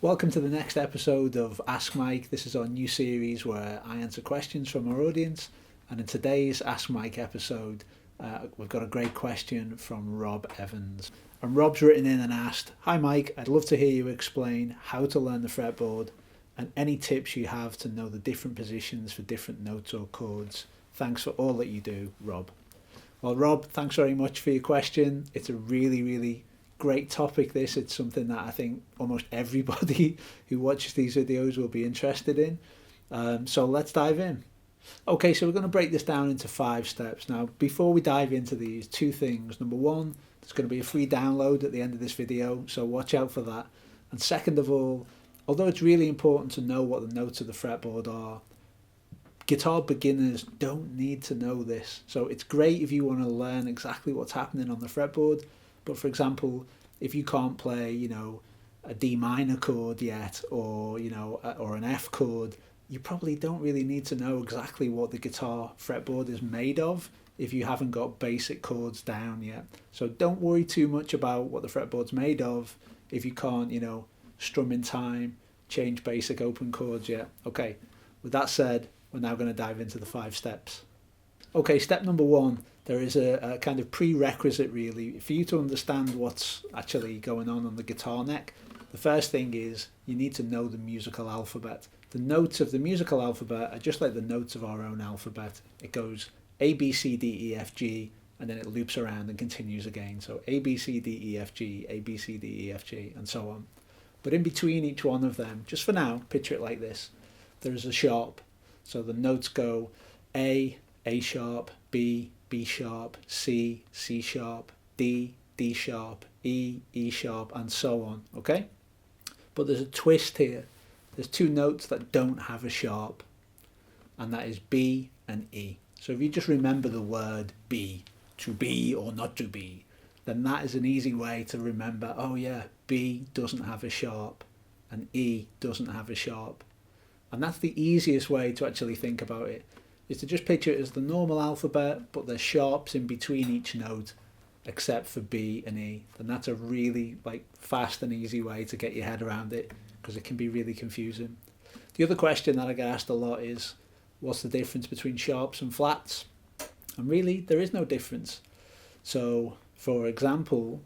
Welcome to the next episode of Ask Mike. This is our new series where I answer questions from our audience. And in today's Ask Mike episode, we've got a great question from Rob Evans. And Rob's written in and asked, "Hi Mike, I'd love to hear you explain how to learn the fretboard and any tips you have to know the different positions for different notes or chords. Thanks for all that you do, Rob." Well, Rob, thanks very much for your question. It's a really great topic, this. It's something that I think almost everybody who watches these videos will be interested in. So let's dive in. Okay, so we're going to break this down into 5 steps. Now, before we dive into these, 2 things. Number 1, there's going to be a free download at the end of this video, so watch out for that. And second of all, although it's really important to know what the notes of the fretboard are, guitar beginners don't need to know this. So it's great if you want to learn exactly what's happening on the fretboard. But for example, if you can't play, a D minor chord yet, or or an F chord, you probably don't really need to know exactly what the guitar fretboard is made of if you haven't got basic chords down yet. So don't worry too much about what the fretboard's made of if you can't, strum in time, change basic open chords yet. Okay, with that said, we're now going to dive into the 5 steps. Okay, step number 1. There is a kind of prerequisite really for you to understand what's actually going on the guitar neck. The first thing is you need to know the musical alphabet. The notes of the musical alphabet are just like the notes of our own alphabet. It goes A, B, C, D, E, F, G, and then it loops around and continues again. So A, B, C, D, E, F, G, A, B, C, D, E, F, G, and so on. But in between each one of them, just for now, picture it like this. There is a sharp. So the notes go A sharp, B sharp, C sharp, D sharp, E sharp, and so on, okay? But there's a twist here. There's 2 notes that don't have a sharp, and that is B and E. So if you just remember the word be, to be or not to be, then that is an easy way to remember, oh yeah, B doesn't have a sharp, and E doesn't have a sharp. And that's the easiest way to actually think about it, is to just picture it as the normal alphabet, but there's sharps in between each note, except for B and E. And that's a really fast and easy way to get your head around it, because it can be really confusing. The other question that I get asked a lot is, what's the difference between sharps and flats? And really, there is no difference. So, for example,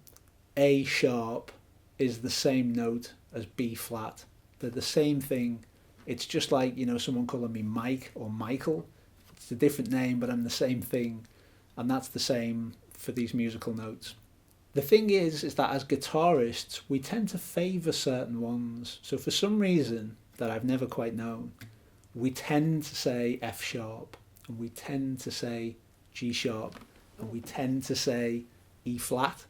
A sharp is the same note as B flat. They're the same thing. It's just like, someone calling me Mike or Michael. It's a different name, but I'm the same thing. And that's the same for these musical notes. The thing is that as guitarists, we tend to favour certain ones. So for some reason that I've never quite known, we tend to say F sharp, and we tend to say G sharp, and we tend to say E flat.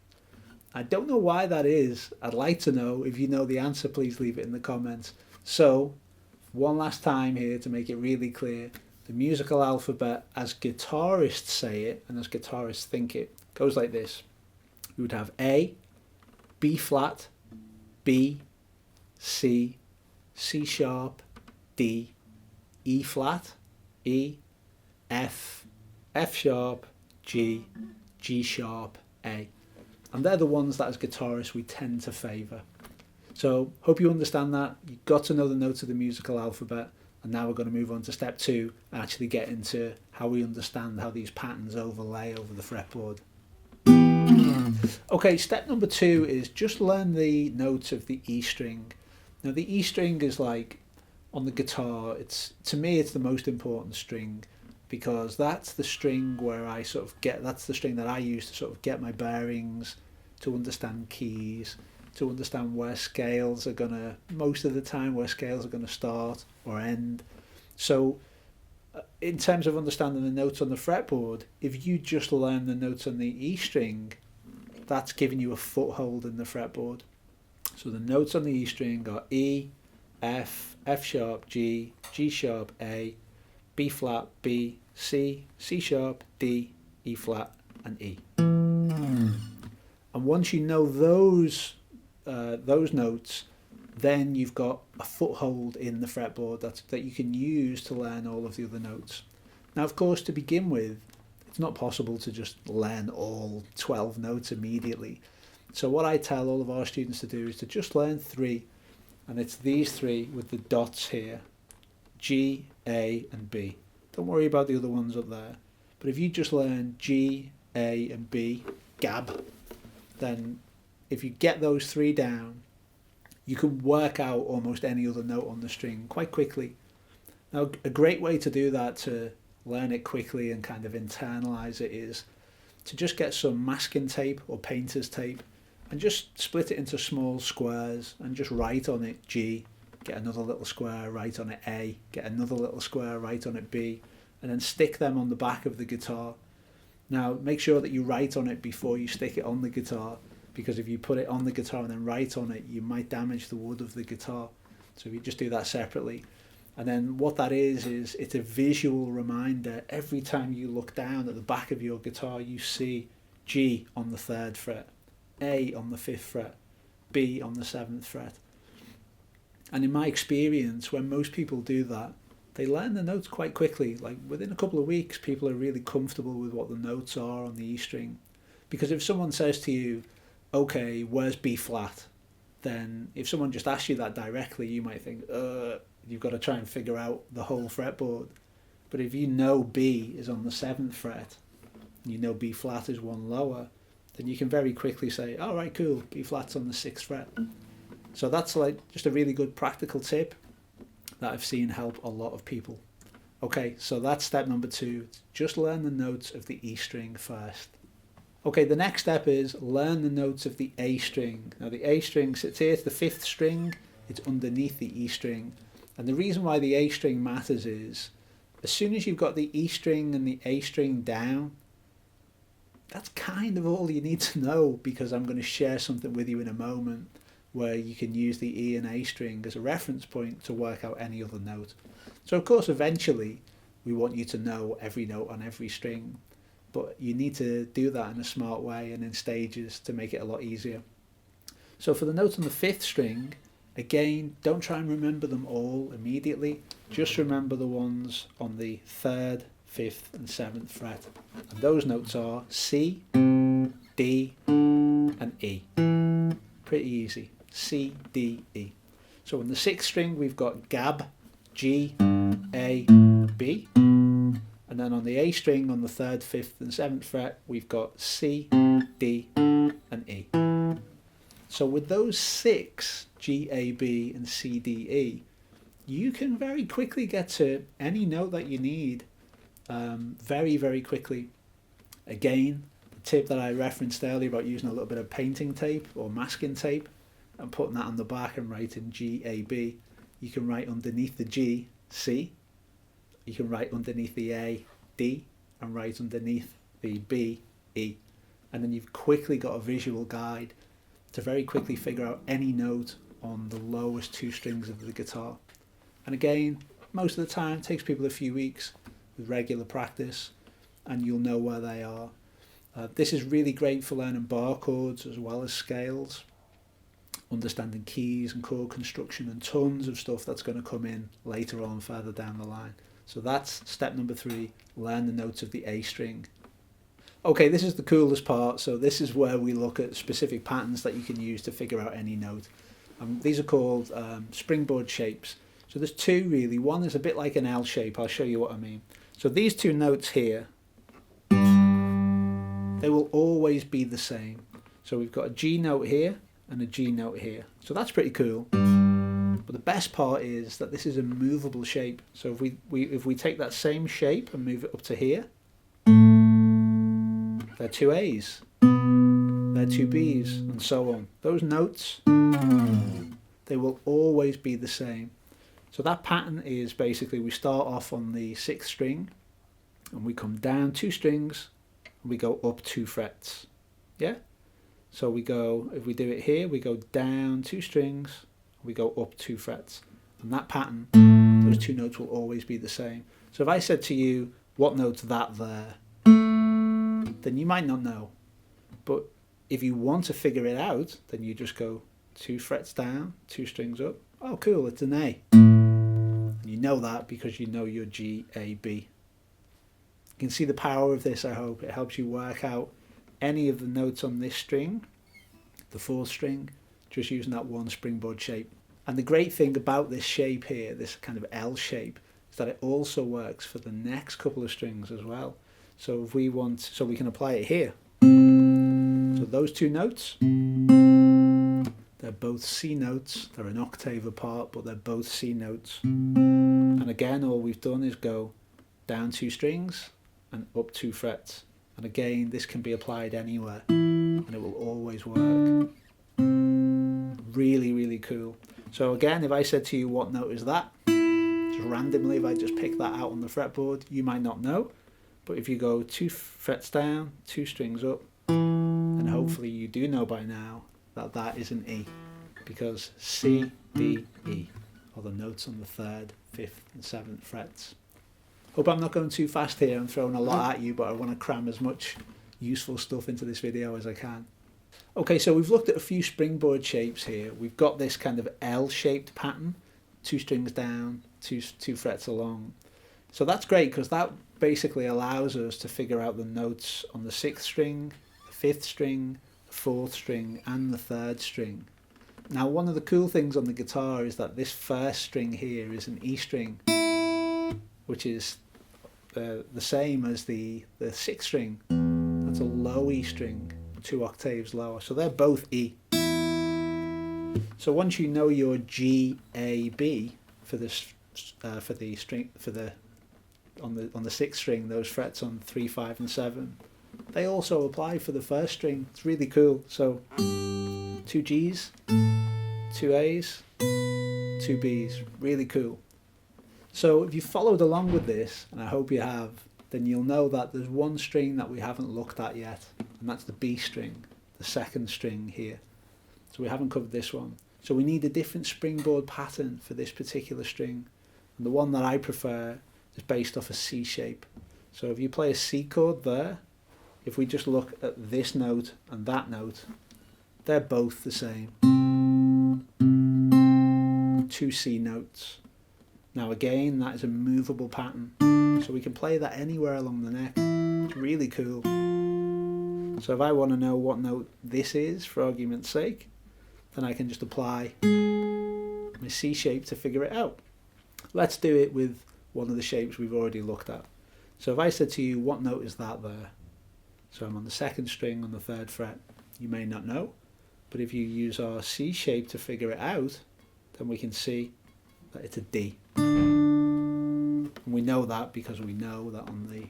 I don't know why that is. I'd like to know. If you know the answer, please leave it in the comments. So, one last time here to make it really clear, the musical alphabet as guitarists say it and as guitarists think it goes like this. We would have A, B flat, B, C, C sharp, D, E flat, E, F, F sharp, G, G sharp, A. And they're the ones that as guitarists we tend to favour. So hope you understand that. You've got to know the notes of the musical alphabet. And now we're going to move on to step 2 and actually get into how we understand how these patterns overlay over the fretboard. Okay, step number 2 is just learn the notes of the E string. Now the E string is on the guitar, to me it's the most important string, because that's the string where that's the string that I use to sort of get my bearings, to understand keys, to understand where scales are most of the time, where scales are going to start or end. So in terms of understanding the notes on the fretboard, if you just learn the notes on the E string, that's giving you a foothold in the fretboard. So the notes on the E string are E, F, F sharp, G, G sharp, A, B flat, B, C, C sharp, D, E flat, and E. And once you know those notes, then you've got a foothold in the fretboard that you can use to learn all of the other notes. Now, of course, to begin with, it's not possible to just learn all 12 notes immediately. So what I tell all of our students to do is to just learn 3. And it's these three with the dots here, G, A and B. Don't worry about the other ones up there. But if you just learn G, A and B, gab, then if you get those three down, you can work out almost any other note on the string quite quickly. Now, a great way to do that, to learn it quickly and kind of internalize it, is to just get some masking tape or painter's tape and just split it into small squares and just write on it G, get another little square, write on it A, get another little square, write on it B, and then stick them on the back of the guitar. Now, make sure that you write on it before you stick it on the guitar, because if you put it on the guitar and then write on it, you might damage the wood of the guitar. So if you just do that separately. And then what that is it's a visual reminder. Every time you look down at the back of your guitar, you see G on the 3rd fret, A on the 5th fret, B on the 7th fret. And in my experience, when most people do that, they learn the notes quite quickly. Like within a couple of weeks, people are really comfortable with what the notes are on the E string. Because if someone says to you, okay, where's B flat? Then if someone just asks you that directly, you might think, you've got to try and figure out the whole fretboard. But if you know B is on the 7th fret, and you know B flat is one lower, then you can very quickly say, all right, cool, B flat's on the 6th fret. So that's like just a really good practical tip that I've seen help a lot of people. Okay, so that's step number 2. Just learn the notes of the E string first. Okay, the next step is learn the notes of the A string. Now the A string sits here, it's the 5th string, it's underneath the E string. And the reason why the A string matters is, as soon as you've got the E string and the A string down, that's kind of all you need to know, because I'm going to share something with you in a moment where you can use the E and A string as a reference point to work out any other note. So of course eventually we want you to know every note on every string, but you need to do that in a smart way and in stages to make it a lot easier. So for the notes on the 5th string, again, don't try and remember them all immediately, just remember the ones on the 3rd, 5th and 7th fret. And those notes are C, D and E. Pretty easy. C, D, E. So on the 6th string we've got gab, G, A, B. And then on the A string on the 3rd, 5th and 7th fret we've got C, D and E. So with those 6, G, A, B and C, D, E, you can very quickly get to any note that you need very, very quickly. Again, the tip that I referenced earlier about using a little bit of painting tape or masking tape and putting that on the back and writing G, A, B, you can write underneath the G, C. You can write underneath the A, D, and write underneath the B, E. And then you've quickly got a visual guide to very quickly figure out any note on the lowest 2 strings of the guitar. And again, most of the time it takes people a few weeks with regular practice, and you'll know where they are. This is really great for learning bar chords as well as scales, understanding keys and chord construction and tons of stuff that's going to come in later on further down the line. So that's step number 3, learn the notes of the A string. Okay, this is the coolest part. So this is where we look at specific patterns that you can use to figure out any note. These are called springboard shapes. So there's 2 really. One is a bit like an L shape. I'll show you what I mean. So these 2 notes here, they will always be the same. So we've got a G note here and a G note here. So that's pretty cool. But the best part is that this is a movable shape. So if we take that same shape and move it up to here, they're 2 A's, they're 2 B's, and so on. Those notes, they will always be the same. So that pattern is basically we start off on the 6th string and we come down 2 strings and we go up 2 frets. Yeah? So we go, if we do it here, we go down 2 strings, we go up 2 frets. And that pattern, those 2 notes will always be the same. So if I said to you, what note's that there? Then you might not know. But if you want to figure it out, then you just go 2 frets down, 2 strings up. Oh, cool, it's an A. You know that because you know your G, A, B. You can see the power of this, I hope. It helps you work out any of the notes on this string, the 4th string, just using that one springboard shape. And the great thing about this shape here, this kind of L shape, is that it also works for the next couple of strings as well. So if we want, so we can apply it here. So those two notes, they're both C notes. They're an octave apart, but they're both C notes. And again, all we've done is go down 2 strings and up 2 frets. And again, this can be applied anywhere and it will always work. Really, really cool. So again, if I said to you, what note is that? Just randomly, if I just pick that out on the fretboard, you might not know. But if you go 2 frets down, 2 strings up, and hopefully you do know by now that that is an E, because C, D, E are the notes on the 3rd, 5th and 7th frets. Hope I'm not going too fast here. I'm throwing a lot at you, but I want to cram as much useful stuff into this video as I can. Okay, so we've looked at a few springboard shapes here. We've got this kind of L-shaped pattern, 2 strings down, 2 frets along. So that's great because that basically allows us to figure out the notes on the 6th string, the 5th string, the 4th string and the 3rd string. Now one of the cool things on the guitar is that this 1st string here is an E string, which is the same as the 6th string. That's a low E string, 2 octaves lower. So they're both E. So once you know your G, A, B for this on the 6th string, those frets on 3, 5 and 7, they also apply for the 1st string. It's really cool. So 2 Gs, 2 As, 2 Bs, really cool. So if you followed along with this, and I hope you have, then you'll know that there's one string that we haven't looked at yet, and that's the B string, the 2nd string here. So we haven't covered this one. So we need a different springboard pattern for this particular string, and the one that I prefer is based off a C shape. So if you play a C chord there, if we just look at this note and that note, they're both the same. 2 C notes. Now again, that is a movable pattern, so we can play that anywhere along the neck. It's really cool. So if I want to know what note this is, for argument's sake, then I can just apply my C shape to figure it out. Let's do it with one of the shapes we've already looked at. So if I said to you, what note is that there? So I'm on the 2nd string on the 3rd fret. You may not know, but if you use our C shape to figure it out, then we can see that it's a D. And we know that because we know that on the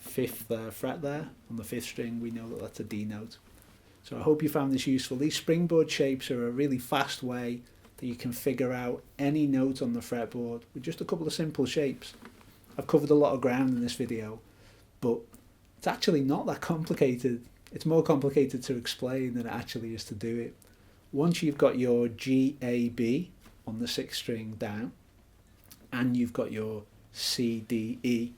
5th fret there, on the 5th string, we know that that's a D note. So I hope you found this useful. These springboard shapes are a really fast way that you can figure out any note on the fretboard with just a couple of simple shapes. I've covered a lot of ground in this video, but it's actually not that complicated. It's more complicated to explain than it actually is to do it. Once you've got your G, A, B on the 6th string down, and you've got your C, D, E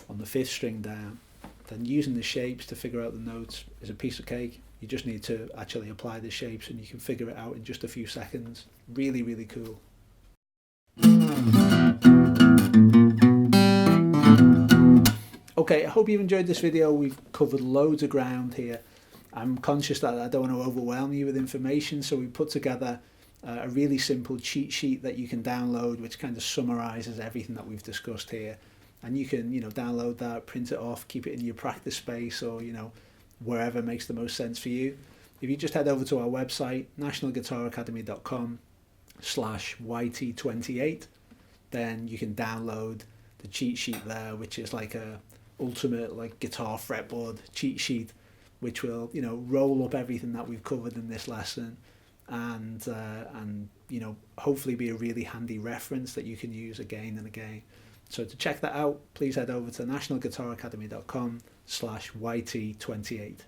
on the 5th string down, then using the shapes to figure out the notes is a piece of cake. You just need to actually apply the shapes and you can figure it out in just a few seconds. Really, really cool. Okay, I hope you've enjoyed this video. We've covered loads of ground here. I'm conscious that I don't want to overwhelm you with information, so we put together a really simple cheat sheet that you can download, which kind of summarizes everything that we've discussed here. And you can, download that, print it off, keep it in your practice space, or, wherever makes the most sense for you. If you just head over to our website, nationalguitaracademy.com/YT28, then you can download the cheat sheet there, which is like a ultimate guitar fretboard cheat sheet, which will roll up everything that we've covered in this lesson, and hopefully be a really handy reference that you can use again and again. So to check that out, please head over to nationalguitaracademy.com/YT28.